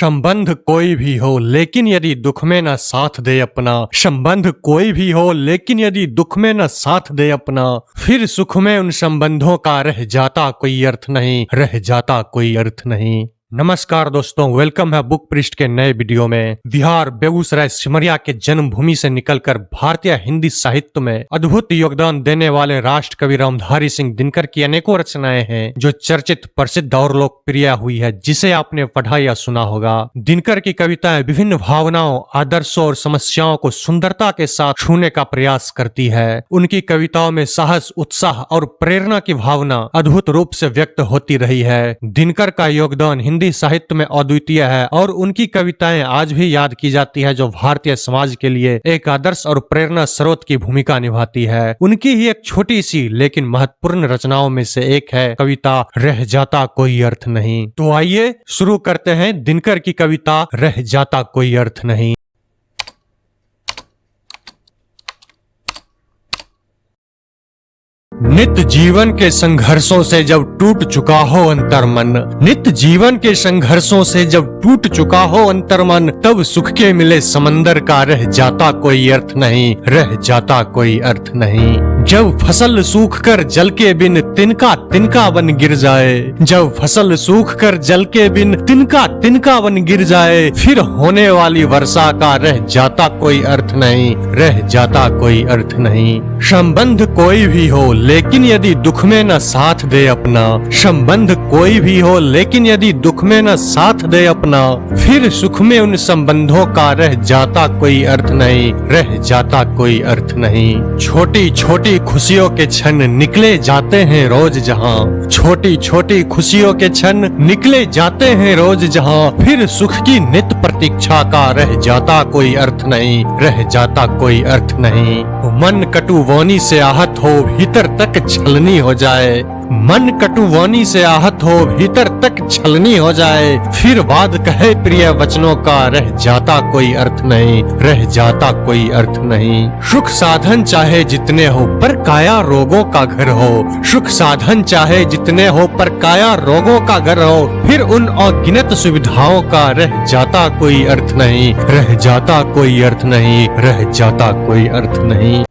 संबंध कोई भी हो लेकिन यदि दुख में न साथ दे अपना, संबंध कोई भी हो लेकिन यदि दुख में न साथ दे अपना, फिर सुख में उन संबंधों का रह जाता कोई अर्थ नहीं, रह जाता कोई अर्थ नहीं। नमस्कार दोस्तों, वेलकम है बुक पृष्ठ के नए वीडियो में। बिहार बेगूसराय सिमरिया के जन्मभूमि से निकलकर भारतीय हिंदी साहित्य में अद्भुत योगदान देने वाले राष्ट्र कवि रामधारी सिंह दिनकर की अनेकों रचनाएं हैं जो चर्चित, प्रसिद्ध और लोकप्रिय हुई है, जिसे आपने पढ़ा या सुना होगा। दिनकर की कविताएं विभिन्न भावनाओं, आदर्शों और समस्याओं को सुंदरता के साथ छूने का प्रयास करती है। उनकी कविताओं में साहस, उत्साह और प्रेरणा की भावना अद्भुत रूप से व्यक्त होती रही है। दिनकर का योगदान हिंदी साहित्य में अद्वितीय है और उनकी कविताएं आज भी याद की जाती है, जो भारतीय समाज के लिए एक आदर्श और प्रेरणा स्रोत की भूमिका निभाती है। उनकी ही एक छोटी सी लेकिन महत्वपूर्ण रचनाओं में से एक है कविता रह जाता कोई अर्थ नहीं। तो आइए शुरू करते हैं दिनकर की कविता रह जाता कोई अर्थ नहीं। नित्य जीवन के संघर्षों से जब टूट चुका हो अंतर्मन, नित्य जीवन के संघर्षों से जब टूट चुका हो अंतर्मन, तब सुख के मिले समंदर का रह जाता कोई अर्थ नहीं, रह जाता कोई अर्थ नहीं। जब फसल सूख कर जल के बिन तिनका तिनका बन गिर जाए, जब फसल सूख कर जल के बिन तिनका तिनका बन गिर जाए, फिर होने वाली वर्षा का रह जाता कोई अर्थ नहीं, रह जाता कोई अर्थ नहीं। संबंध कोई भी हो लेकिन यदि दुख में न साथ दे अपना, संबंध कोई भी हो लेकिन यदि दुख में न साथ दे अपना, फिर सुख में उन संबंधों का रह जाता कोई अर्थ नहीं, रह जाता कोई अर्थ नहीं। छोटी छोटी खुशियों के क्षण निकले जाते हैं रोज जहां, छोटी छोटी खुशियों के क्षण निकले जाते हैं रोज जहां, फिर सुख की नित्य प्रतीक्षा का रह जाता कोई अर्थ नहीं, रह जाता कोई अर्थ नहीं। मन कटुवानी से आहत हो भीतर तक छलनी हो जाए, मन कटुवानी से आहत हो भीतर तक छलनी हो जाए, फिर बाद कहे प्रिय वचनों का रह जाता कोई अर्थ नहीं, रह जाता कोई अर्थ नहीं। सुख साधन चाहे जितने हो पर काया रोगों का घर हो, सुख साधन चाहे जितने हो पर काया रोगों का घर हो, फिर उन अगिनत सुविधाओं का रह जाता कोई अर्थ नहीं, रह जाता कोई अर्थ नहीं, रह जाता कोई अर्थ नहीं।